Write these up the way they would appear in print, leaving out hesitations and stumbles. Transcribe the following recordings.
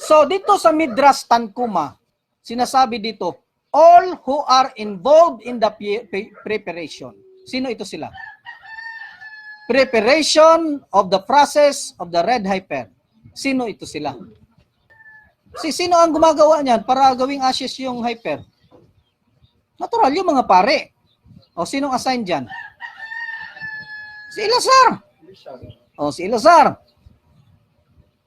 So dito sa Midrash Tanhuma, sinasabi dito, all who are involved in the preparation. Sino ito sila? Preparation of the process of the red heifer. Sino ito sila? Sino ang gumagawa niyan para gawing ashes yung heifer? Natural, yung mga pare. O sinong assign dyan? Si Eleazar. O si Eleazar.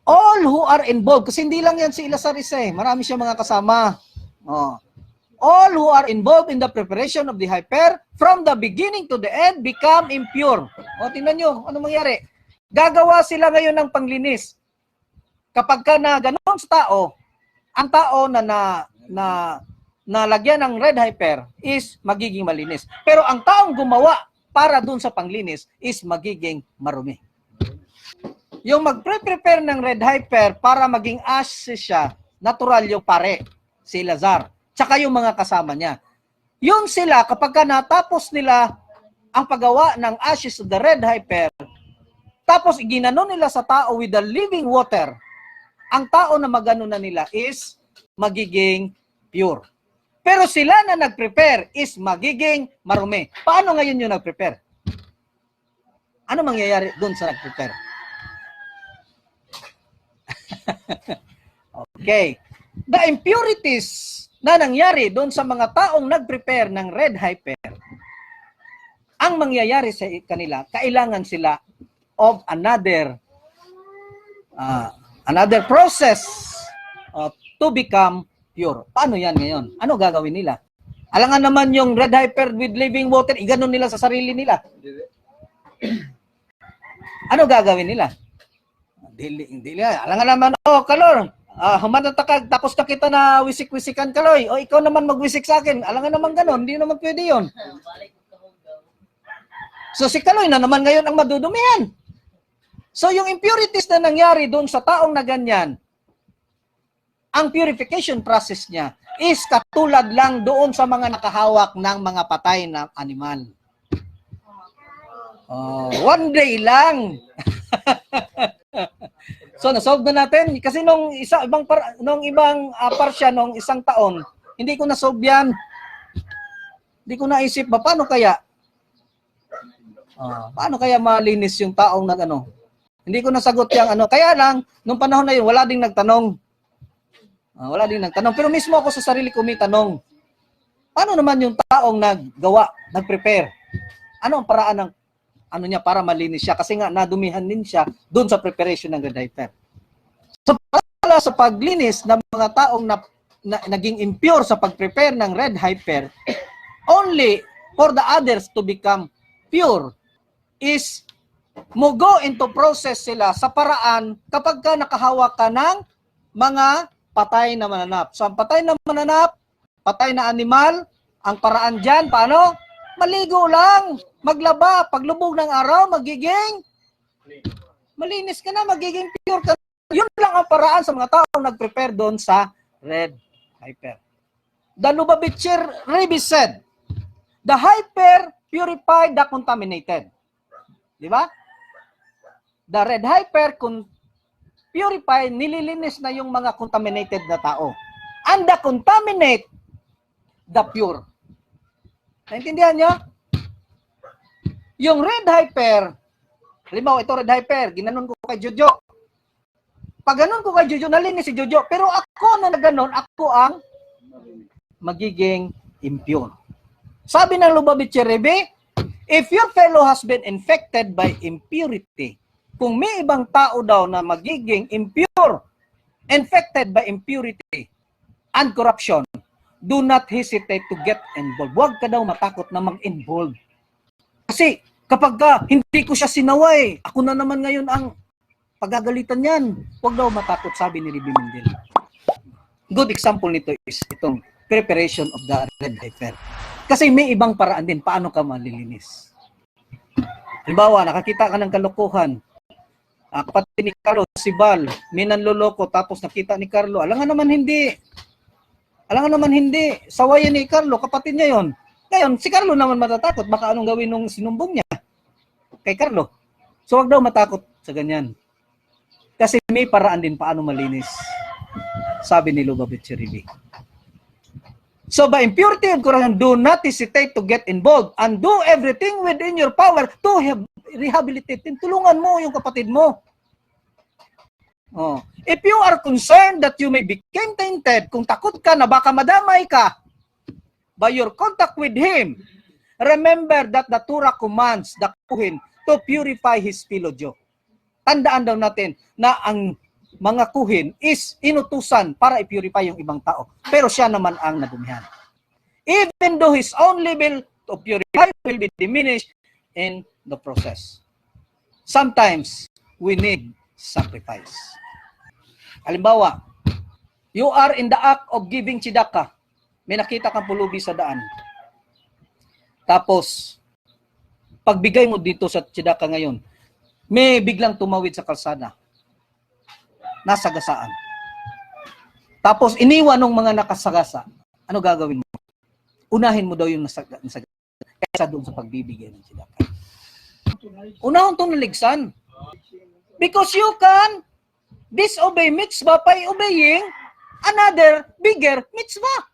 All who are involved, kasi hindi lang yan si Eleazar isa eh. Marami siya mga kasama. O. All who are involved in the preparation of the heifer from the beginning to the end become impure. O tingnan nyo, ano mangyari? Gagawa sila ngayon ng panglinis. Kapag ka na ganoon sa tao, ang tao na lagyan ng red heifer is magiging malinis. Pero ang taong gumawa para dun sa panglinis is magiging marumi. Yung magpre-prepare ng red heifer para maging ashes siya, natural yung pare, si Eleazar, tsaka yung mga kasama niya. Yun sila, kapag ka natapos nila ang paggawa ng ashes of the red heifer, tapos ginano nila sa tao with the living water, ang tao na magano na nila is magiging pure. Pero sila na nag-prepare is magiging marumi. Paano ngayon yung nag-prepare? Ano mangyayari doon sa nag-prepare? Okay. The impurities na nangyari doon sa mga taong nag-prepare ng red heifer, ang mangyayari sa kanila, kailangan sila of another process to become pure. Paano yan ngayon? Ano gagawin nila? Alangan naman yung red heifer with living water, iganon nila sa sarili nila. Ano gagawin nila? Dili. Alangan naman, kalor, humanatakag, tapos na kita na wisik-wisikan kaloy, o ikaw naman magwisik sa akin. Alangan naman ganon, hindi naman pwede yun. So si kaloy na naman ngayon ang madudumihan. So yung impurities na nangyari doon sa taong na ganyan, ang purification process niya is katulad lang doon sa mga nakahawak ng mga patay na animal. One day lang. So nasolve na natin kasi nung ibang parsya nung isang taon, hindi ko nasolve yan. Hindi ko naisip paano kaya? Paano kaya malinis yung taong nag-ano? Hindi ko nasagot yung Kaya lang nung panahon na yun wala ding nagtanong. Pero mismo ako sa sarili ko may tanong. Paano naman yung taong naggawa, nag-prepare? Ano ang paraan ng niya para malinis siya? Kasi nga nadumihan din siya doon sa preparation ng red heifer. So pala sa paglinis ng mga taong naging impure sa pag-prepare ng red heifer, only for the others to become pure is go into process sila sa paraan kapag ka nakahawak ka ng mga patay na mananap. So ang patay na mananap, patay na animal, ang paraan dyan, paano? Maligo lang, maglaba, paglubog ng araw, magiging malinis ka na, magiging pure ka. Yun lang ang paraan sa mga taong nag-prepare doon sa red heifer. The Lubavitcher Rebbe said, the heifer purified the contaminated. Di ba? The red heifer purify, nililinis na yung mga contaminated na tao. And the contaminate, the pure. Naintindihan nyo? Yung red heifer, halimbawa ito red heifer, ginanon ko kay Jojo. Pag ganon ko kay Jojo, nalinis si Jojo. Pero ako na naganon, ako ang magiging impure. Sabi ng Lubavitcher Rebbe, if your fellow has been infected by impurity, kung may ibang tao daw na magiging impure, infected by impurity and corruption, do not hesitate to get involved. Huwag ka daw matakot na mag-involve. Kasi kapag hindi ko siya sinaway, ako na naman ngayon ang pagagalitan yan. Huwag daw matakot, sabi ni Rebbe Mendel. Good example nito is itong preparation of the red heifer. Kasi may ibang paraan din paano ka malilinis. Halimbawa, nakakita ka ng kalokohan. Kapatid ni Carlo, si Val, may nanloloko, tapos nakita ni Carlo. Alangan naman hindi. Sawayan ni Carlo, kapatid niya yon. Ngayon, si Carlo naman matatakot. Baka anong gawin nung sinumbong niya kay Carlo. So, wag daw matakot sa ganyan. Kasi may paraan din paano malinis. sabi ni Lubavitch Cherubim. So by impurity and corruption, do not hesitate to get involved and do everything within your power to rehabilitate. Tulungan mo yung kapatid mo. Oh. If you are concerned that you may become tainted, kung takot ka na baka madamay ka by your contact with him, remember that the Torah commands the kuhin to purify his fellow Jew. Tandaan daw natin na ang mga kuhin is inutusan para i-purify yung ibang tao. Pero siya naman ang nadumihan. Even though his own level of purify will be diminished in the process. Sometimes, we need sacrifice. Halimbawa, you are in the act of giving tzedakah. May nakita kang pulubi sa daan. Tapos, pagbigay mo dito sa tzedakah ngayon, may biglang tumawid sa kalsada. Nasagasaan. Tapos iniwan ng mga nakasagasa. Ano gagawin mo? Unahin mo daw yung nasagasa kaysa doon sa pagbibigay ng tzedakah. Unahon itong naligsan. Because you can disobey mitzvah by obeying another bigger mitzvah.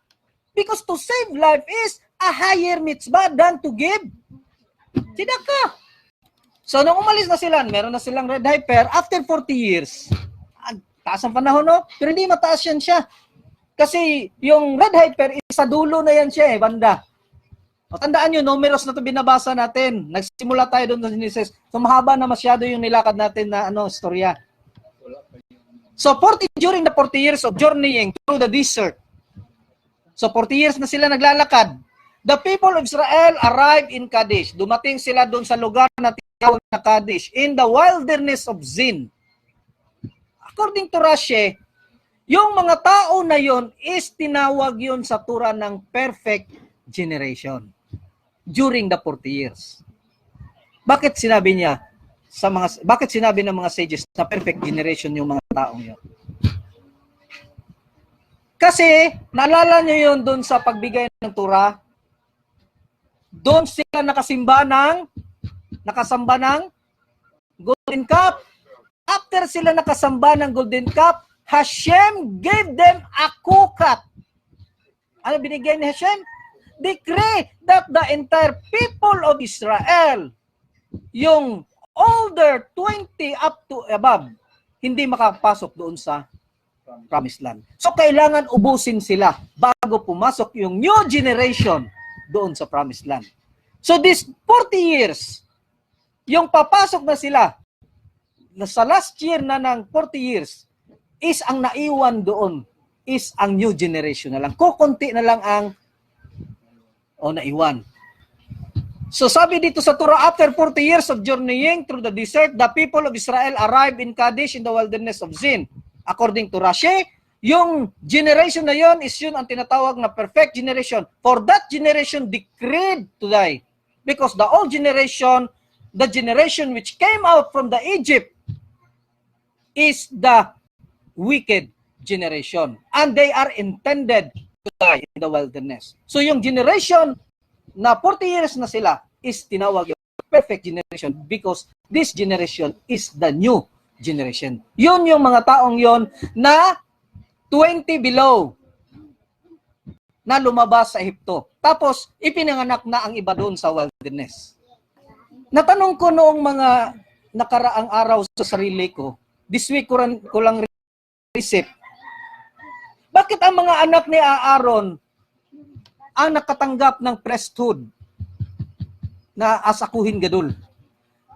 Because to save life is a higher mitzvah than to give tzedakah. So nung umalis na sila, meron na silang red heifer after 40 years. Taas ang panahon, no? Pero hindi mataas yan siya. Kasi yung red heifer, isa dulo na yan siya banda. O, tandaan nyo, numerous na ito binabasa natin. Nagsimula tayo doon sa Genesis. So mahaba na masyado yung nilakad natin na istorya. So during the 40 years of journeying through the desert. So 40 years na sila naglalakad. The people of Israel arrived in Kadesh. Dumating sila doon sa lugar na tinawag na Kadesh, in the wilderness of Zin. According to Rashi, yung mga tao na yon is tinawag yon sa Torah ng perfect generation during the 40 years. Bakit sinabi niya bakit sinabi ng mga sages na perfect generation yung mga taong yon? Kasi naalala niyo yon doon sa pagbigay ng Torah. Doon sila nakasamba ng golden cup. After sila nakasamba ng golden cup, Hashem gave them a kukat. Ano binigay ni Hashem? Decree that the entire people of Israel, yung older 20 up to above, hindi makapasok doon sa promised land. So kailangan ubusin sila bago pumasok yung new generation doon sa promised land. So this 40 years, yung papasok na sila, sa last year na ng 40 years, is ang naiwan doon, is ang new generation na lang. Kukunti na lang ang naiwan. So sabi dito sa Torah, after 40 years of journeying through the desert, the people of Israel arrived in Kadesh in the wilderness of Zin. According to Rashi, yung generation na yon is yun ang tinatawag na perfect generation. For that generation decreed to die. Because the old generation, the generation which came out from the Egypt, is the wicked generation. And they are intended to die in the wilderness. So yung generation na 40 years na sila is tinawag yung perfect generation because this generation is the new generation. Yun yung mga taong yon na 20 below na lumabas sa Ehipto. Tapos ipinanganak na ang iba doon sa wilderness. Natanong ko noong mga nakaraang araw sa sarili ko, this week ko lang isip, bakit ang mga anak ni Aaron ang nakatanggap ng priesthood na asakuhin gadol?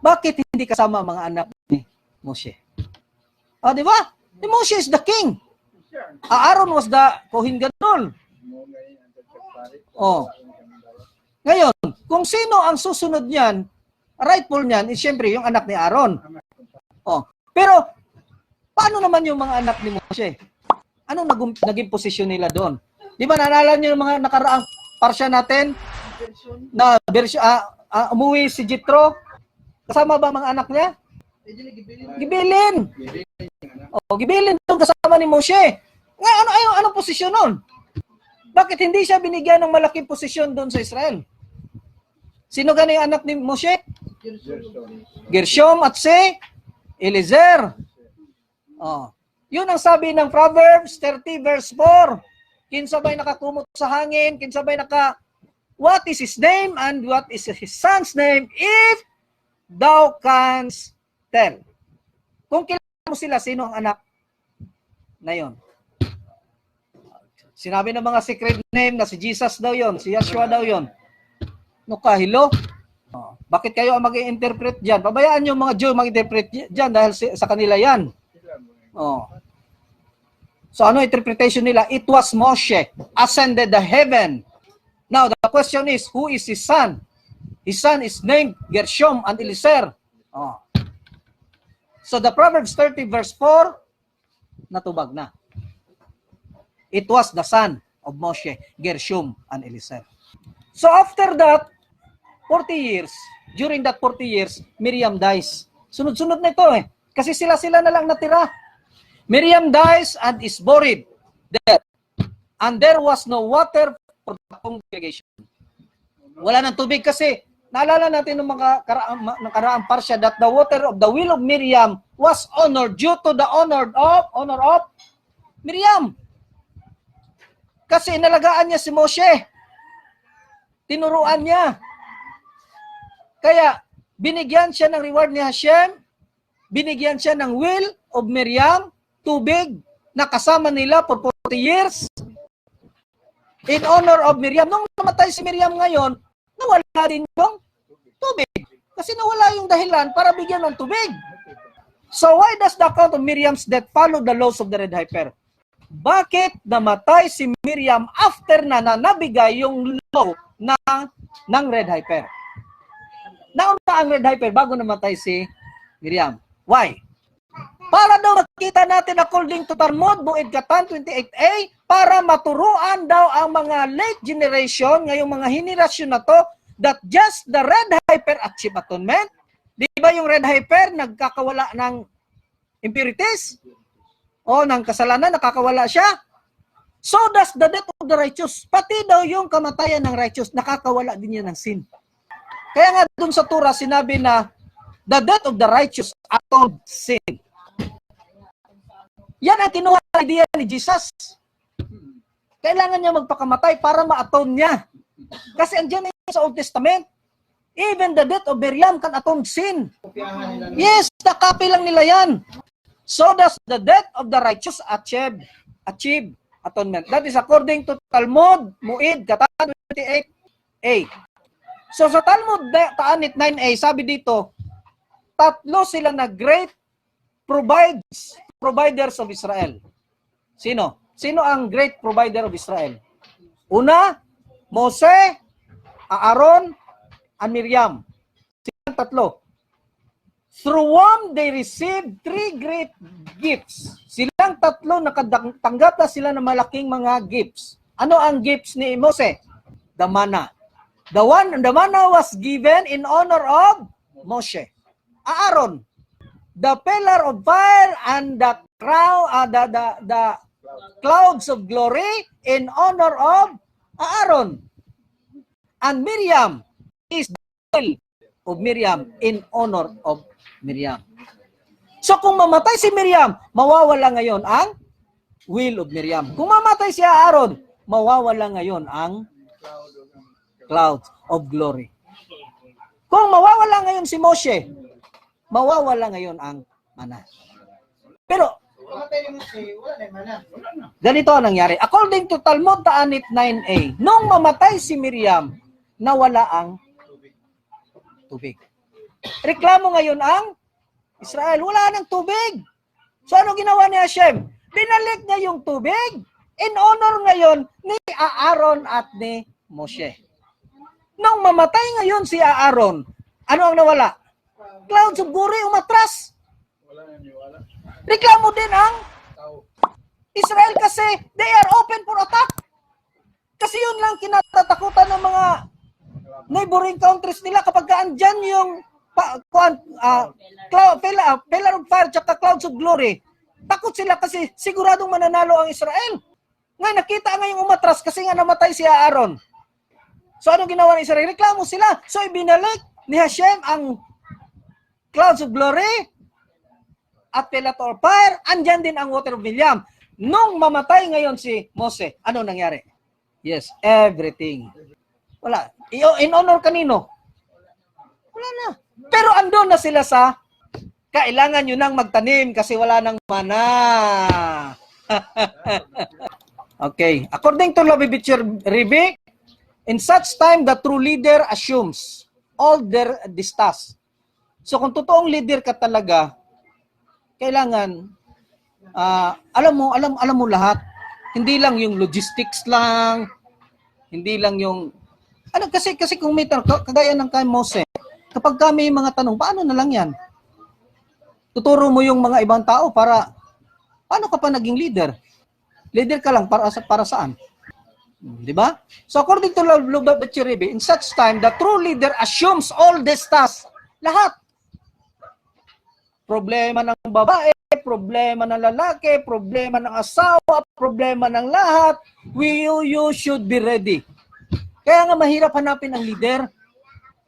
Bakit hindi kasama ang mga anak ni Moshe? Di ba? Si Moshe is the king. Aaron was the kohen gadol. Ngayon, kung sino ang susunod niyan, rightful niyan, is syempre yung anak ni Aaron. Pero, paano naman yung mga anak ni Moshe? Anong naging posisyon nila doon? Di ba naalala niyo yung mga nakaraang parsya natin? Na umuwi si Jethro? Kasama ba mga anak niya? Gibilin. Gibilin doon kasama ni Moshe. Ngayon, anong posisyon nun? Bakit hindi siya binigyan ng malaking posisyon doon sa Israel? Sino gani yung anak ni Moshe? Gershom at si Eliezer. Yun ang sabi ng Proverbs 30 verse 4. Kinsabay nakakumot sa hangin, kinsabay what is his name and what is his son's name if thou canst tell. Kung kilala mo sila, sino ang anak na yon? Sinabi ng mga secret name na si Jesus daw yon, si Yeshua daw yon. No kahilo? Bakit kayo ang mag-i-interpret dyan? Pabayaan yung mga Jew mag-interpret dyan dahil sa kanila yan. So ano interpretation nila? It was Moshe ascended the heaven. Now the question is, who is his son? His son is named Gershom and Eliezer. So the Proverbs 30 verse 4, natubag na. It was the son of Moshe, Gershom and Eliezer. So after that, 40 years, during that 40 years, Miriam dies. Sunod-sunod na ito kasi sila na lang natira. Miriam dies and is buried there. And there was no water for the congregation. Wala nang tubig kasi naalala natin ng mga karaang parsya that the water of the will of Miriam was honored due to the honor of Miriam. Kasi inalagaan niya si Moshe. Tinuruan niya. Kaya binigyan siya ng reward ni Hashem, binigyan siya ng will of Miriam, tubig na kasama nila for 40 years. In honor of Miriam. Nung namatay si Miriam ngayon, nawala din yung tubig. Kasi nawala yung dahilan para bigyan ng tubig. So why does the account of Miriam's death follow the laws of the red heifer? Bakit namatay si Miriam after na nabigay yung law ng red heifer? Nauna ang red heifer bago namatay si Miriam. Why? Para daw makita natin according to Talmud, Bu'ed Katan 28a, para maturuan daw ang mga late generation, ngayong mga henerasyon na to, that just the red heifer achieve atonement. Di ba yung red heifer nagkakawala ng impurities? O ng kasalanan, nakakawala siya? So does the death of the righteous. Pati daw yung kamatayan ng righteous, nakakawala din yan ng sin. Kaya nga dun sa Torah, sinabi na, the death of the righteous atoned sin. Yan ang kinuha na idea ni Jesus. Kailangan niya magpakamatay para ma-atone niya. Kasi andyan na sa Old Testament. Even the death of Miriam can atone sin. Yes, nakapi lang nila yan. So does the death of the righteous achieve atonement. That is according to Talmud, Bu'ed Katan 28a. So sa Talmud Ta'anit 9a, sabi dito, tatlo sila na great providers of Israel. Sino? Sino ang great provider of Israel? Una, Mose, Aaron, and Miriam. Silang tatlo. Through whom they received three great gifts. Silang tatlo nakatanggap na sila ng malaking mga gifts. Ano ang gifts ni Mose? The manna. The manna was given in honor of Moshe. Aaron, the pillar of fire and the clouds of glory in honor of Aaron. And Miriam is the will of Miriam in honor of Miriam. So kung mamatay si Miriam, mawawala ngayon ang will of Miriam. Kung mamatay si Aaron, mawawala ngayon ang clouds of glory. Kung mawawala ngayon si Moshe, mawawala ngayon ang mana. Pero ganito ang nangyari. According to Talmud Ta'anit 9a, nung mamatay si Miriam, nawala ang tubig. Reklamo ngayon ang Israel, wala nang tubig. So ano ginawa ni Hashem? Binalik niya yung tubig in honor ngayon ni Aaron at ni Moshe. Nung mamatay ngayon si Aaron, ano ang nawala? Clouds of glory umatras. Reklamo din ang Israel kasi they are open for attack. Kasi yun lang kinatatakutan ng mga neighboring countries nila kapag andyan yung pillar of fire at clouds of glory. Takot sila kasi siguradong mananalo ang Israel. Ngayon nakita ngayong umatras kasi nga namatay si Aaron. So anong ginawa ng Israel? Reklamo sila. So ibinalik ni Hashem ang clouds of glory at pillar of fire, andyan din ang water of Miriam. Nung mamatay ngayon si Mose, ano nangyari? Yes, everything. Wala. In honor kanino? Wala na. Pero andun na sila sa kailangan nyo nang magtanim kasi wala nang mana. Okay. According to Lobibitcher Rivik, in such time, the true leader assumes all their distas. So kung totoong leader ka talaga, kailangan, alam mo lahat. Hindi lang yung logistics lang, hindi lang yung, kasi kung may tanong, kagaya ng kay Mose, kapag kami mga tanong, paano na lang yan? Tuturo mo yung mga ibang tao paano ka pa naging leader? Leader ka lang para saan? Di ba? So according to Lubavitcher Rebbe, in such time, the true leader assumes all these tasks. Lahat. Problema ng babae, problema ng lalaki, problema ng asawa, problema ng lahat, you should be ready. Kaya nga mahirap hanapin ang leader.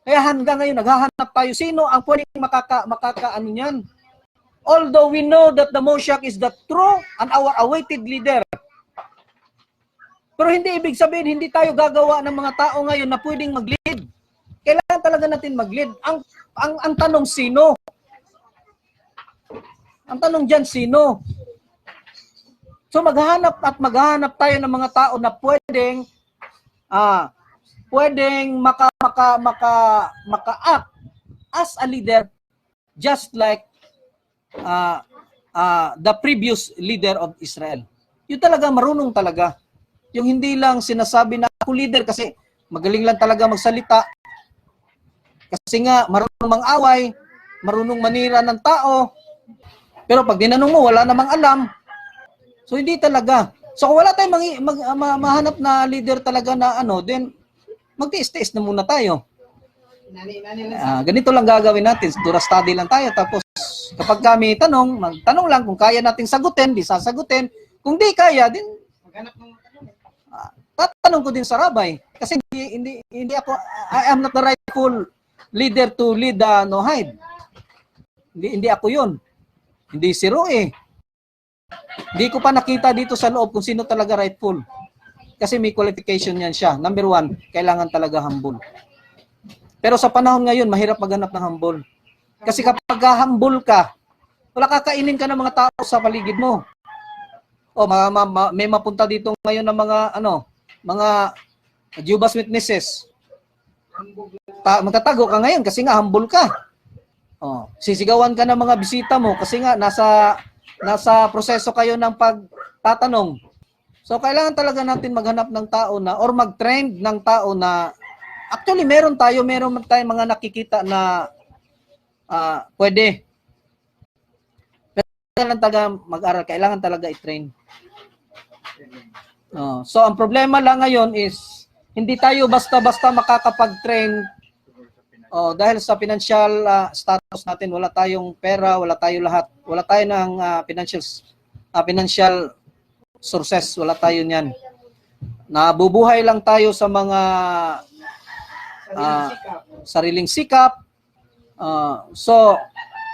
Kaya hanggang ngayon, naghahanap tayo. Sino ang pwedeng makaka-ano yan? Although we know that the Moshiach is the true and our awaited leader. Pero hindi ibig sabihin, hindi tayo gagawa ng mga tao ngayon na pwedeng mag-lead. Kailangan talaga natin mag-lead. Ang tanong, sino? Ang tanong dyan, sino? So maghahanap tayo ng mga tao na pwedeng maka-act as a leader just like the previous leader of Israel. Yung talaga marunong talaga. Yung hindi lang sinasabi na ako leader kasi magaling lang talaga magsalita. Kasi nga marunong mang-away, marunong manira ng tao. Pero pag dinanong mo, wala namang alam. So hindi talaga. So kung wala tayong mahanap na leader talaga na then magtiis-tiis na muna tayo. Ganito lang gagawin natin. Dura study lang tayo. Tapos kapag kami magtanong lang kung kaya nating sagutin, di sasagutin. Kung di kaya, din tatanong ko din sa rabbi. Kasi hindi ako, I am not the rightful leader to lead the Noahide. Hindi ako yun. Hindi si Roe. Hindi ko pa nakita dito sa loob kung sino talaga rightful. Kasi may qualification yan siya. Number 1, kailangan talaga humble. Pero sa panahon ngayon, mahirap maghanap ng humble. Kasi kapag humble ka, wala kakainin ka ng mga tao sa paligid mo. O may mapunta dito ngayon ng mga Jehovah's Witnesses. Magtatago ka ngayon kasi nga humble ka. Sisigawan ka ng mga bisita mo kasi nga nasa proseso kayo ng pagtatanong. So kailangan talaga natin maghanap ng tao na or mag-trend ng tao na actually meron tayong mga nakikita na pwede. Pero kailangan talaga mag-aral, kailangan talaga i-train. So ang problema lang ngayon is hindi tayo basta-basta makakapag-train dahil sa financial status natin, wala tayong pera, wala tayo lahat. Wala tayo ng financial sources, wala tayo niyan. Nabubuhay lang tayo sa mga sariling sikap. So,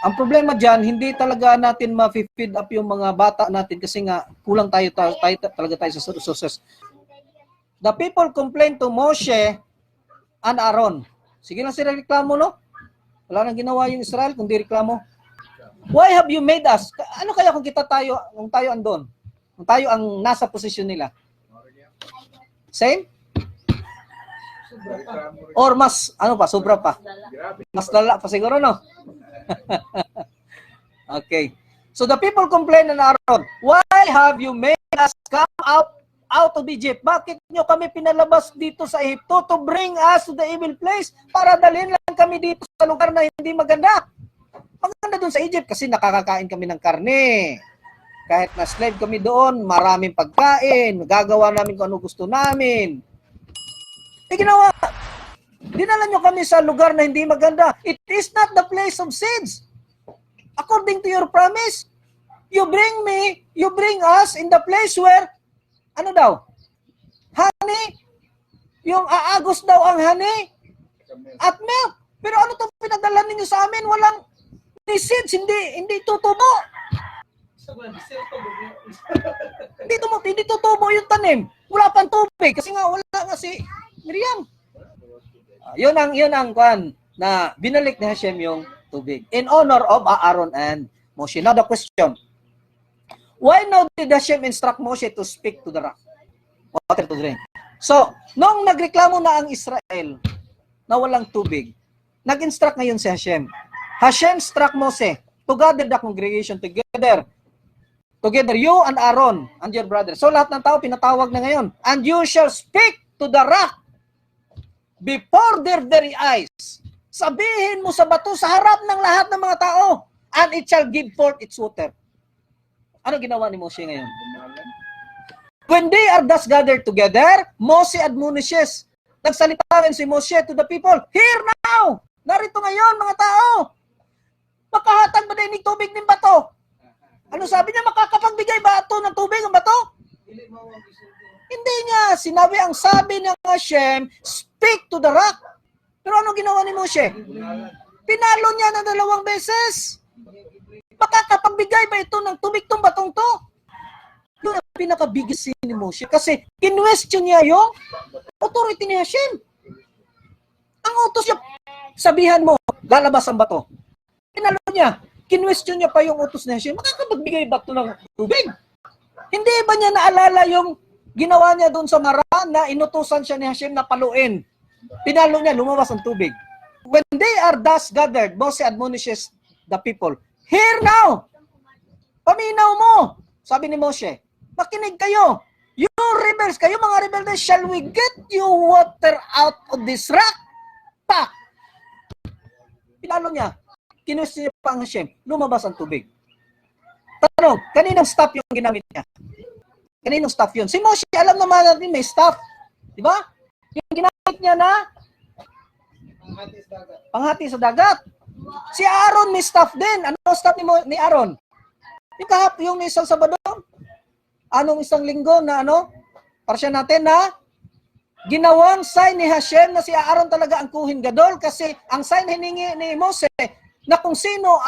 ang problema diyan, hindi talaga natin ma-feed up yung mga bata natin kasi nga kulang tayo sa sources. The people complained to Moshe and Aaron. Sige lang sila reklamo, no? Wala nang ginawa yung Israel kung di reklamo. Why have you made us? Ano kaya kung tayo andon? Kung tayo ang nasa posisyon nila? Same? Or mas, sobra pa? Mas lala pa siguro, no? Okay. So the people complained to Aaron, why have you made us come out of Egypt? Bakit nyo kami pinalabas dito sa Egypto to bring us to the evil place? Para dalhin lang kami dito sa lugar na hindi maganda. Maganda doon sa Egypt kasi nakakakain kami ng karne. Kahit na slave kami doon, maraming pagkain, gagawa namin kung ano gusto namin. Ginawa. Dinala nyo kami sa lugar na hindi maganda. It is not the place of sins. According to your promise, you bring us in the place where ano daw? Honey? Yung aagos daw ang honey at milk. Pero ano itong pinagdala ninyo sa amin? Walang seeds, hindi tutubo. Hindi tutubo yung tanim. Wala pang tubig kasi nga wala nga si Miriam. Yun ang kwan na binalik ni Hashem yung tubig in honor of Aaron and Moshe. Now the question, why now did Hashem instruct Moshe to speak to the rock? Water to drink. So, nung nagreklamo na ang Israel na walang tubig, nag-instruct ngayon si Hashem. Hashem struck Moses to gather the congregation together. Together, you and Aaron and your brother. So, lahat ng tao pinatawag na ngayon. And you shall speak to the rock before their very eyes. Sabihin mo sa bato sa harap ng lahat ng mga tao, and it shall give forth its water. Ano ginawa ni Moshe ngayon? When they are thus gathered together, Moses admonishes. Nagsalita rin si Moshe to the people, hear now! Narito ngayon, mga tao! Makahatag ba din ng tubig ng bato? Ano sabi niya? Makakapagbigay ba ito ng tubig ang bato? Hindi niya. Sinabi ang sabi ng Hashem, speak to the rock. Pero ano ginawa ni Moshe? Pinalo niya na 2 beses. Makakapagbigay ba ito ng tubig tong batong to? Yun ang pinaka-biggest sin ni Moshe. Kasi kinwestiyon niya yung authority ni Hashem. Ang utos niya, sabihan mo, lalabas ang bato. Pinalo niya, kinwestiyon niya pa yung utos ni Hashem. Makakapagbigay ba ito ng tubig? Hindi ba niya naalala yung ginawa niya doon sa Mara na inutusan siya ni Hashem na paluin? Pinalo niya, lumabas ang tubig. When they are thus gathered, Moses admonishes the people, hear now! Paminaw mo! Sabi ni Moshe, makinig kayo. You rebels, kayo mga rebels, shall we get you water out of this rock? Pa! Pinalo niya. Kinwestiyon niya pa ang Hashem. Lumabas ang tubig. Tanong, kaninong staff yung ginamit niya? Kaninong staff yun? Si Moshe, alam naman natin may staff. Di ba? Yung ginamit niya na panghati sa dagat. Si Aaron may staff din. Ano staff ni Aaron? Yung isang Sabado? Anong isang linggo na parsya natin na ginawang sign ni Hashem na si Aaron talaga ang kuhin gadol kasi ang sign hiningi ni Moses na kung sino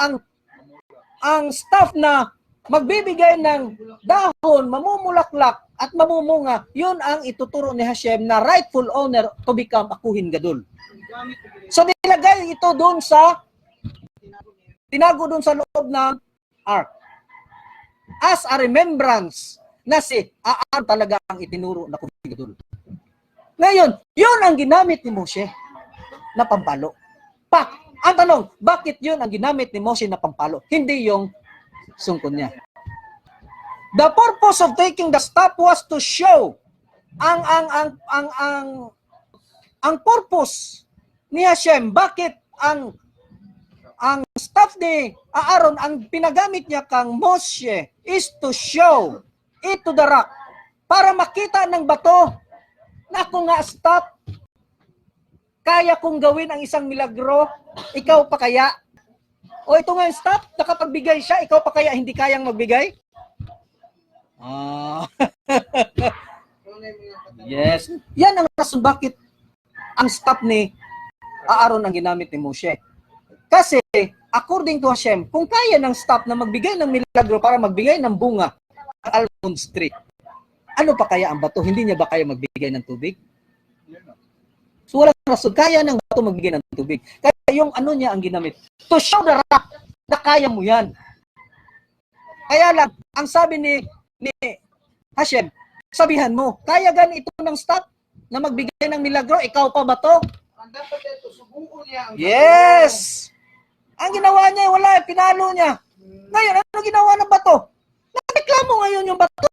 ang staff na magbibigay ng dahon, mamumulaklak at mamumunga, yun ang ituturo ni Hashem na rightful owner to become a kuhin gadol. So nilagay ito doon tinago doon sa loob ng ark as a remembrance na si Aaron talaga ang itinuro na kuhin gadol. Ngayon, yun ang ginamit ni Moshe na pampalo. Ang tanong, bakit yun ang ginamit ni Moshe na pampalo? Hindi yung sungkon niya. The purpose of taking the staff was to show ang purpose ni Hashem, bakit ang staff ni Aaron, ang pinagamit niya kang Moshe is to show it to the rock para makita ng bato na kung nga staff, kaya kong gawin ang isang milagro, ikaw pa kaya? O ito nga yung staff, nakapagbigay siya, ikaw pa kaya hindi kayang magbigay? Yes. Yan ang rason bakit ang staff ni Aaron ang ginamit ni Moshe. Kasi, according to Hashem, kung kaya ng staff na magbigay ng milagro para magbigay ng bunga ang almond tree, ano pa kaya ang bato? Hindi niya ba kaya magbigay ng tubig? So walang rason. Kaya ng bato magbigay ng tubig. Kaya yung niya ang ginamit. To show the rock na kaya mo yan. Kaya lang, ang sabi ni Hashem, sabihan mo, kaya ganito ng staff na magbigay ng milagro, ikaw pa ba to? Yes! Ang ginawa niya, wala, pinalo niya. Ngayon, ano ginawa ng bato? Nagreklamo ngayon yung bato.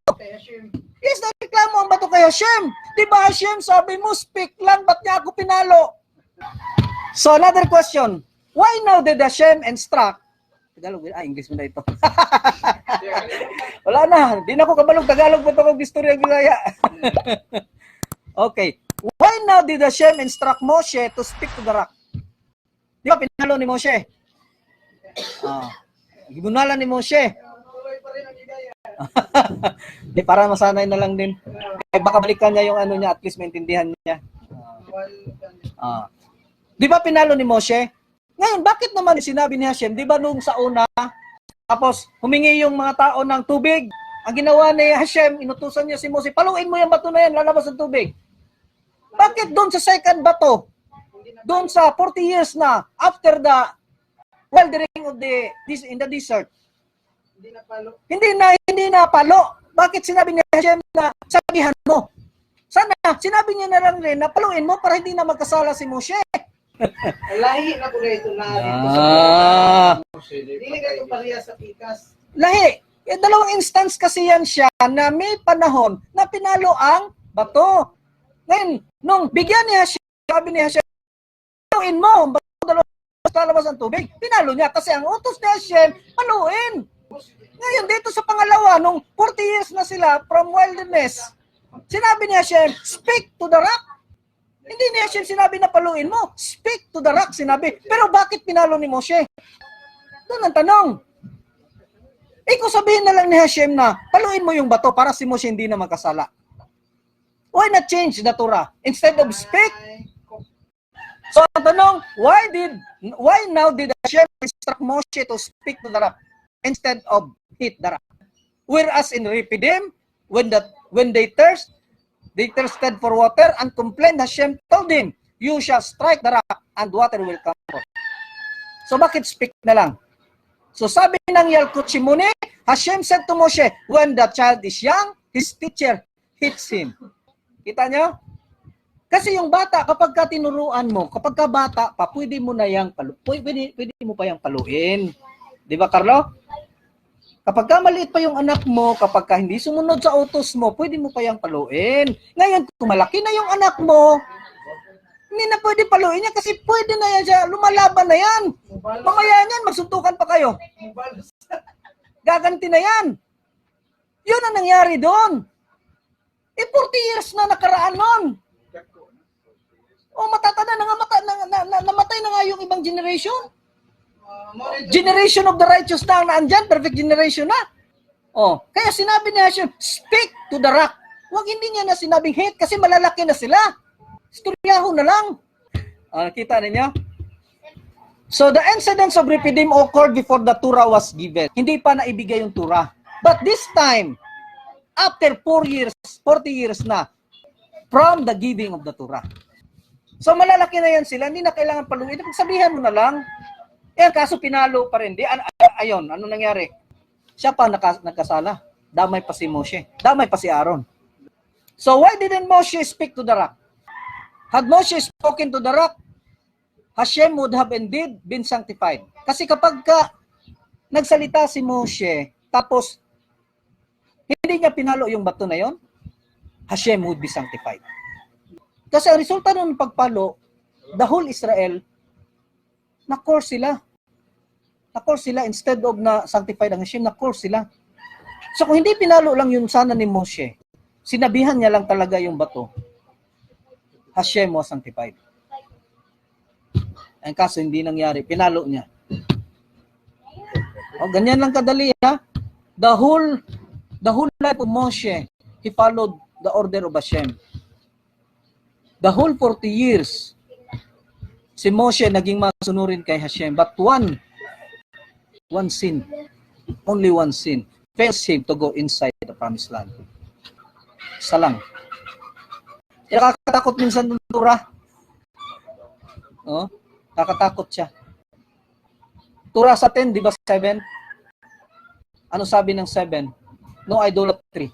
Yes, nagreklamo ang bato kay Hashem. Di ba Hashem, sabi mo, speak lang, ba't niya ako pinalo? So, another question. Why now did Hashem instruct? Tagalog, English mo na ito. Wala na, di na ako kabalog Tagalog, ba't ako istorya Bisaya? Okay. Why now did Hashem instruct Moshe to speak to the rock? Di ba, pinalo ni Moshe? Gibunalan ni Moshe. Di, para masanay na lang din. Baka balikan niya yung niya, at least maintindihan niya. Di ba pinalo ni Moshe? Ngayon, bakit naman sinabi ni Hashem? Di ba nung sa una, Tapos, humingi yung mga tao ng tubig. Ang ginawa ni Hashem, inutusan niya si Moses, paluin mo yung bato na yan, lalabas ang tubig. Bakit doon sa second bato? Doon sa 40 years na, after the wildering of in the desert, hindi na palo. Bakit sinabi ni Hashem na sabihan mo? Sana, sinabi niya na lang rin na paluin mo para hindi na magkasala si Moshe. Lahi na po na ito na dito sa dili ka ito pariya sa pikas. Lahi. Dalawang instance kasi yan siya na may panahon na pinalo ang bato. Ngayon, nung bigyan ni Hashem, sabi ni Hashem, paluin mo, bato dalawang lalabas ang tubig. Pinalo niya kasi ang utos ni Hashem, paluin. Ngayon, dito sa pangalawa, nung 40 years na sila from wilderness, sinabi ni Hashem, speak to the rock. Hindi ni Hashem sinabi na paluin mo. Speak to the rock, sinabi. Pero bakit pinalo ni Moshe? Doon ang tanong. Ikaw sabihin na lang ni Hashem na paluin mo yung bato para si Moshe hindi na magkasala. Why not change the Torah? Instead of speak? So ang tanong, why now did Hashem instruct Moshe to speak to the rock instead of hit the rock? Whereas in Rephidim, when they thirsted for water and complained, Hashem told him, you shall strike the rock and water will come forth. So bakit speak na lang? So sabi ng Yalkut Shimoni, Hashem said to Moshe, when the child is young, his teacher hits him. Kita nyo? Kasi yung bata, kapag ka tinuruan mo, kapag ka bata pa, pwede mo pa yung paluin. Di ba, Carlo? Kapag ka maliit pa yung anak mo, kapag ka hindi sumunod sa utos mo, pwede mo pa yung paluin. Ngayon, kung malaki na yung anak mo, hindi na pwede paluin niya kasi pwede na yan siya, lumalaban na yan. Mamaya yan, magsuntukan pa kayo. Gaganti na yan. Yun ang nangyari doon. 40 years na nakaraan nun. Matatanda na namatay na nga yung ibang generation. Generation of the righteous na naandyan, perfect generation na. Kaya sinabi ni Hashem, speak to the rock. Huwag hindi niya na sinabing hate kasi malalaki na sila. Istoryaho na lang. Nakita ninyo? So the incidents of Rephidim occurred before the Torah was given. Hindi pa naibigay yung Torah. But this time, after 40 years na from the giving of the Torah. So malalaki na yan sila, hindi na kailangan paluin. Sabihan mo na lang. Kaso pinalo pa rin. Ayun, ano nangyari? Siya pa nagkasala. Damay pa si Moshe. Damay pa si Aaron. So why didn't Moshe speak to the rock? Had Moshe spoken to the rock, Hashem would have indeed been sanctified. Kasi kapag nagsalita si Moshe, tapos hindi niya pinalo yung bato na yon, Hashem would be sanctified. Kasi ang resulta ng pagpalo, the whole Israel, na-curse sila. Na-curse sila instead of na sanctified ang Hashem, na-curse sila. So kung hindi pinalo lang yun sana ni Moshe, sinabihan niya lang talaga yung bato, Hashem was sanctified. Ang kaso hindi nangyari, pinalo niya. Ganyan lang kadali ha. The whole life of Moshe, he followed the order of Hashem. The whole 40 years, si Moshe naging masunurin kay Hashem. But one sin, only one sin, fails him to go inside the promised land. Isa lang. Nakakatakot minsan ng Torah. Nakakatakot siya. Torah sa 10, di ba 7? Ano sabi ng 7? No idolatry.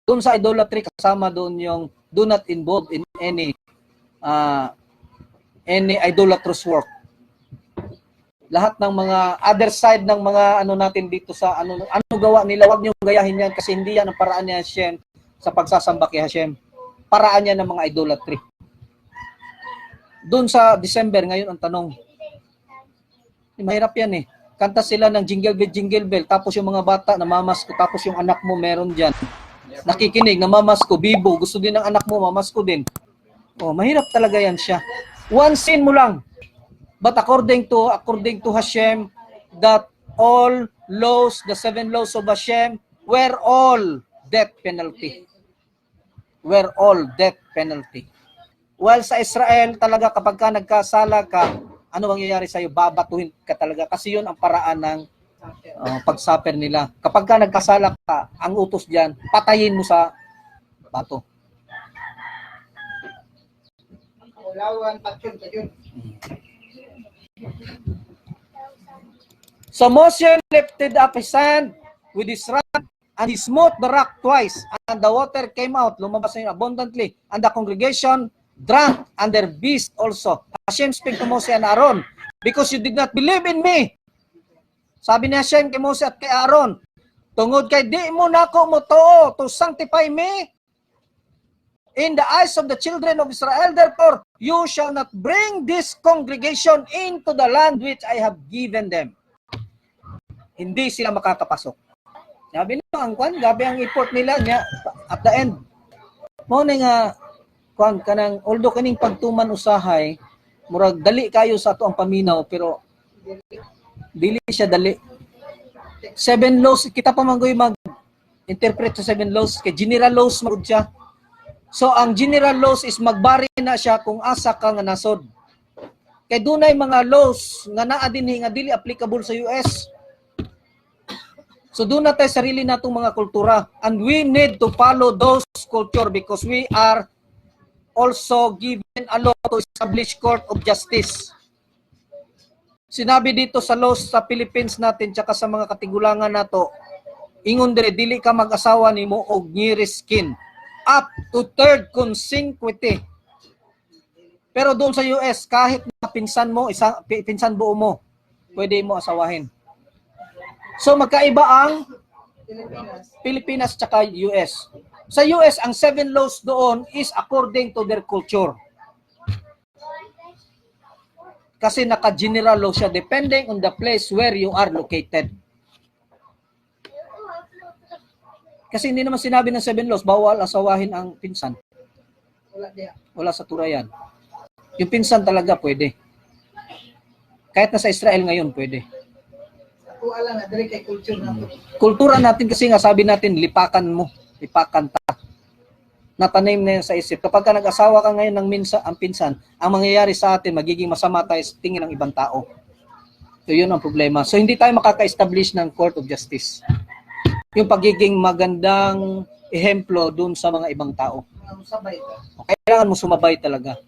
Doon sa idolatry, kasama doon yung do not involve in any idolatrous work. Lahat ng mga other side ng mga ano natin dito sa ano gawa nila, wag niyo gayahin yan kasi hindi yan ang paraan ni Hashem sa pagsasamba kay Hashem. Paraan niya ng mga idolatry. Doon sa December ngayon ang tanong. Mahirap yan eh. Kanta sila ng jingle bell, tapos yung mga bata namamasko, tapos yung anak mo meron diyan. Nakikinig, namamasko, bibo, gusto din ng anak mo, mamasko din. Mahirap talaga yan siya. One sin mo lang. But according to Hashem, that all laws, the 7 laws of Hashem, were all death penalty. Were all death penalty. While sa Israel, talaga kapag ka nagkasala ka, ano mangyayari sa'yo? Babatuhin ka talaga. Kasi yun ang paraan ng Pag-suffer nila. Kapag ka nagkasala ka, ang utos diyan, patayin mo sa bato. Ulawan, patyon, patyon. So Moses lifted up his hand with his rod, and he smote the rock twice, and the water came out, lumabas na yun abundantly, and the congregation drank, and their beast also. Hashem spake to Moses and Aaron, because you did not believe in me. Sabi ni Hashem kay Moses at kay Aaron, tungod kay di mo nako mo to sanctify me in the eyes of the children of Israel, therefore you shall not bring this congregation into the land which I have given them. Hindi sila makakapasok. Sabi na ang kwan, gabi ang effort nila niya at the end. Mo na nga kwan kanang although kaning pagtuman usahay, murag dali kayo sa ato ang paminaw pero dili siya dali. 7 laws kita pa manggoy mag-interpret sa 7 laws kay general laws magud siya. So ang general laws is magbari na siya kung asa ka nga nasod. Kay dunay mga laws nga naa dinhi nga dili applicable sa US. So doon natin sarili natong mga kultura, and we need to follow those culture because we are also given a law to establish court of justice. Sinabi dito sa laws sa Philippines natin tsaka sa mga katigulangan nato, ingon dire dili ka mag-asawa nimo og nearest kin up to third consequity. Pero doon sa US kahit na pinsan mo, pinsan buo mo, pwede mo asawahin. So magkaiba ang Pilipinas tsaka US. Sa US, ang 7 laws doon is according to their culture. Kasi naka-general law siya depending on the place where you are located. Kasi hindi naman sinabi ng 7 laws, bawal asawahin ang pinsan. Wala sa turayan. Yung pinsan talaga pwede. Kahit na sa Israel ngayon, pwede. Kuala na dali kay culture natin. Kultura natin kasi nga sabi natin lipakan mo, lipakan ta. Natanim na yan sa isip. Kapag ka nag-asawa ka ngayon ng ang pinsan, ang mangyayari sa atin magiging masama tayo sa tingin ng ibang tao. So yun ang problema. So hindi tayo makaka-establish ng court of justice. Yung pagiging magandang ehemplo dun sa mga ibang tao. Kailangan mo sumabay talaga.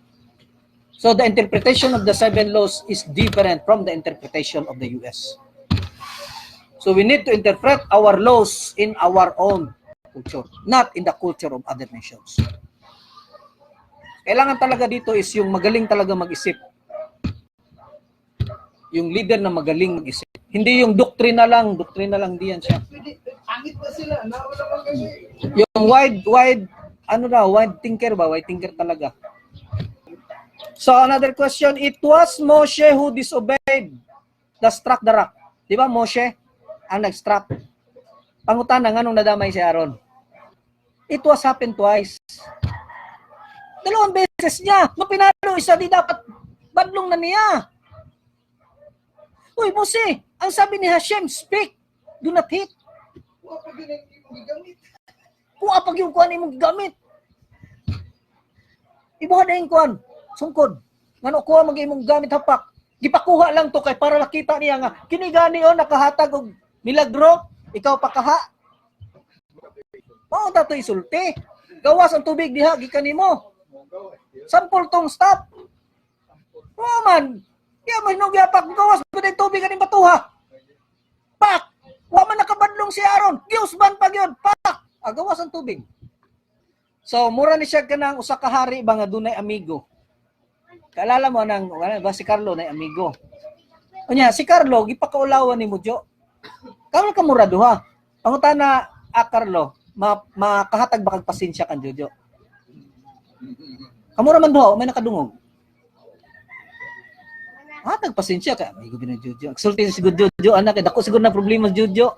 So the interpretation of the 7 laws is different from the interpretation of the US. So we need to interpret our laws in our own culture, not in the culture of other nations. Kailangan talaga dito is yung magaling talaga mag-isip. Yung leader na magaling mag-isip. Hindi yung doktrina lang diyan siya. Angit na sila, nawala pa kasi. Yung wide thinker ba? Wide thinker talaga. So another question, it was Moshe who disobeyed struck the rock. Di ba Moshe ang nag-struck? Pangutana, anong nadamay si Aaron? It was happened twice. 2 beses niya. No pinalo, isa di dapat badlong na niya. Uy, Mose, ang sabi ni Hashem, speak, do not hit. Kuha pa ganun yung gigamit. Kuha pag yung kuhan imong gigamit. Ibuha na yung kuhan, sungkod. Ngano kuha mag-imong gamit hapak. Gipakuha lang to kay para nakita niya nga, kinigani o nakahatag og milagro, ikaw pakaha. Oo, dato isulti. Gawas ang tubig diha, gikan nimo. Sampol tong stop. Oo man. Kaya man nung yapak, gawas pa na tubig kaning batuha. Pak! Wa man nakabadlong si Aaron. Giusban pag yun. Pak! Gawas ang tubig. So, mura ni siya kanang usa ka hari ba nga dunay amigo. Kaalala mo nang ba si Carlo na amigo. Unya, si Carlo, gipakaulawan ni Mudyo. Karon ka mura duha. Pangutana Carlo, makahatag ba kag pasensya kan Jojo? Kamura man duha, may nakadungog. Hatag pasensya ka, amigo bin Jojo. Sulti si Jojo anak, dako siguro na problema si Jojo.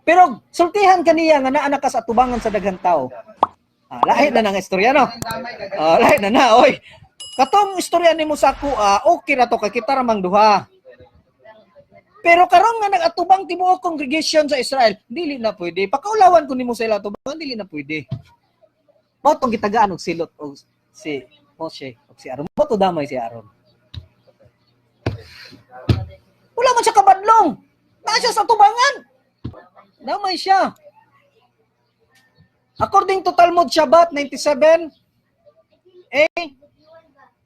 Pero sultihan kaniya nga naa ka sa atubangan sa daghang tao. Lahi na nang istorya no. Lahi na oy. Katong istorya nimo sa ako, okay ra to kay kita ra mang duha. Pero karon nga nag-atubang tibuok congregation sa Israel, dili na pwede. Pakaulawan ko nimo sa ila tubangan, dili na pwede. Mao tong gitagaan og silot og si Moshe og si Aaron. Mo to damay si Aaron. Wala man siya kabadlong. Na siya sa tubangan. Damay siya. According to Talmud Shabbat 97,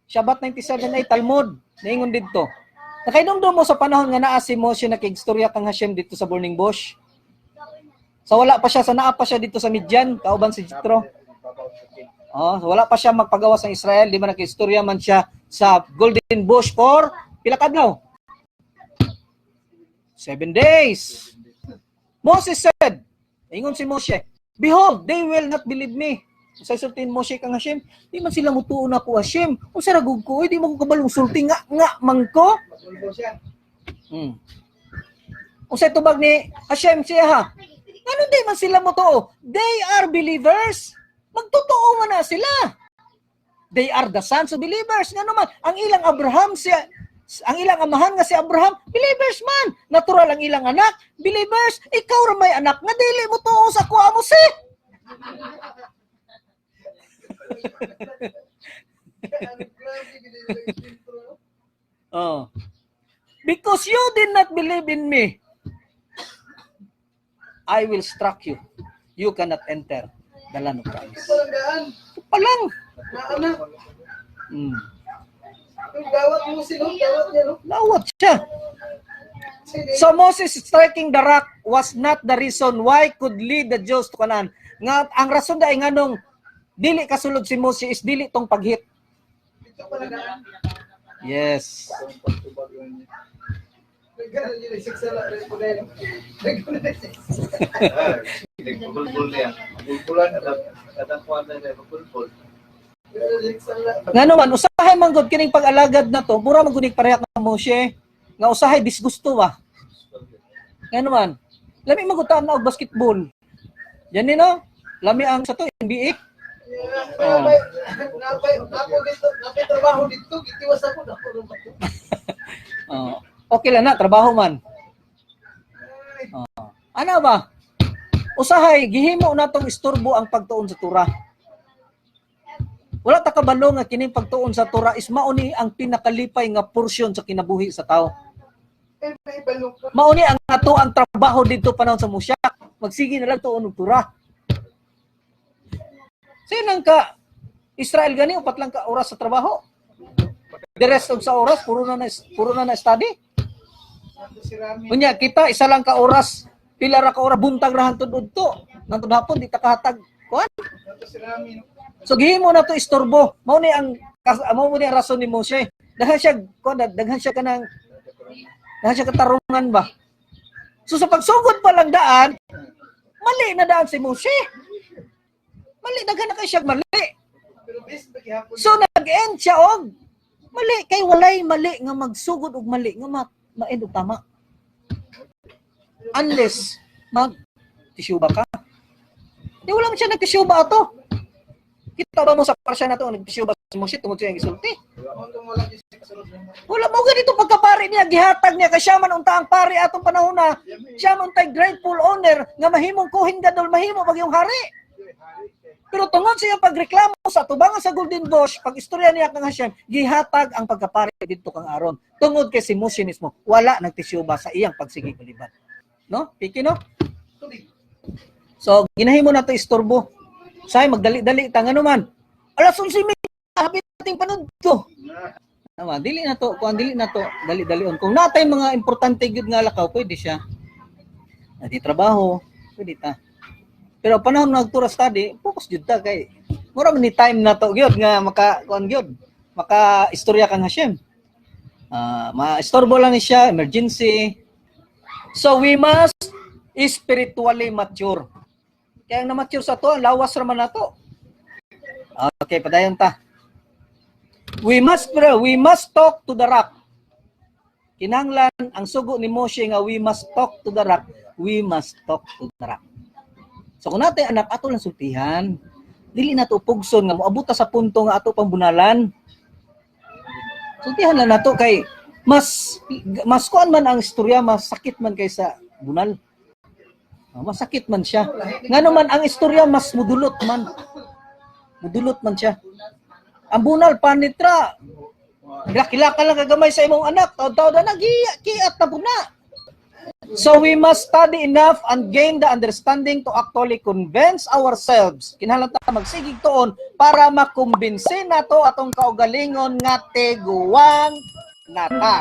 Shabbat 97 Talmud, naingon dito. Nakainomdom mo sa panahon nga naa si Moshe nakigstorya kang Hashem dito sa burning bush. Sa wala pa siya, sa naa pa siya dito sa Midian, kauban si Jethro. Wala pa siya magpagawas ng Israel, di ba nakigstorya man siya sa golden bush for pila kadlaw? 7 days. Moses said, ingon si Moshe, behold, they will not believe me. Sa sultin Moshe kang Hashem, di man sila mutuon ako Hashem. Kung sa ragug ko, di mo ko kabalong sulti nga mangko. Kung sa tubag ni Hashem siya ha, ano di man sila mutuo? They are believers. Magtotoo man na sila. They are the sons of believers. Nga naman, ang ilang Abraham siya, ang ilang amahan nga si Abraham, believers man. Natural ang ilang anak, believers. Ikaw ra may anak nga dili mo tuo sa kuha mo si. Because you did not believe in me, I will struck you. You cannot enter the land of promise. Palang. Gawat mo sino? Gawat niya, no? Lawat siya. So Moses striking the rock was not the reason why could lead the Jews to Canaan. Nga ang rason dai nganong dili kasulod si Moses is dili tong paghit. Yes. Nga naman, usahay man gud kining pag-alagad na to, mura man gud pareha ka Moshe. Nga usahay disgusto ba? Nga naman, lami magutan na og basketball. Yan ni no? Lami ang sa to NBA. Napay trabaho dito, gitiwas ako na Okay lang na, trabaho man. Ano ba? Usahay, gihimo na tong istorbo ang pagtuon sa Torah. Wala ta kabalo nga kining pagtuon sa Torah is mauni ang pinakalipay nga porsyon sa kinabuhi sa tao. Mauni ang ato ang trabaho dito panahon sa Musyak. Magsige na lang tuon og Torah. Sinang ka Israel gani upat lang ka oras sa trabaho. The rest of sa oras puro na study. Unya kita isa lang ka oras, pila ra ka oras buntag ra hantud udto. Nantod hapon di ta kahatag kuan. So gihimo na to istorbo. Mao ni ang rason ni Moshe. Daghan siya katarungan ba. So sa pagsugod pa lang daan, mali na daan si Moshe. Mali daghan na kay siya mali. So nag-end siya og mali kay walay mali nga magsugod og mali nga ma-end og tama. Unless mag-tisyuba ka. Di wala man siya nag-tisyuba ato. Kita ba mo sa parsya na to nag-tisyuba si Moshe tungod siya gisulti? Wala mo ganito pagkapari niya gihatag niya kay siya man unta ang pari atong panahon na. Siya man tay grateful owner nga mahimong kuhin gadol mahimo pag yung hari. Pero tungod sa iyang pagreklamo sa tubangan sa Golden Bush, pag istorya niya kang Hashem, gihatag ang pagkapari dito kang Aaron. Tungod kay si Moshe mismo, wala nagtisyuba sa iyang pagsigi kaliban. No? Piki no? So, ginahimo na to istorbo. Say magdali-dali ta ngano man. Alas 11 hapit ating panudto. Naman, dili na to, dali-dalion. Kung natay mga importante gyud nga lakaw, pwede siya. Nati trabaho, pwede ta. Pero panahon nagtura study, focus jud ta kay mura man ni time na to gyud nga maka-kuan gyud. Maka-istorya kang Hashem. Ma-istorbo lang ni siya, emergency. So we must spiritually mature. Kaya ang na-mature sa to, lawas raman na to. Okay, padayon ta. We must talk to the rock. Kinahanglan ang sugo ni Moshe nga we must talk to the rock. We must talk to the rock. So kung natin anak ato lang sultihan, dili na to pugson nga moabot sa punto nga ato pang bunalan. Sultihan lang nato kay mas kuan man ang istorya, mas sakit man kaysa bunal. Masakit man siya. Ngano man ang istorya mas mudulot man. Mudulot man siya. Ang bunal panitra. Kilaka lang kagamay sa imong anak, taw-taw na nagiya, kiat na puna. So we must study enough and gain the understanding to actually convince ourselves. Kinahanglan ta magsigig tuon para makumbinsi nato atong kaugalingon nga tiguang nata.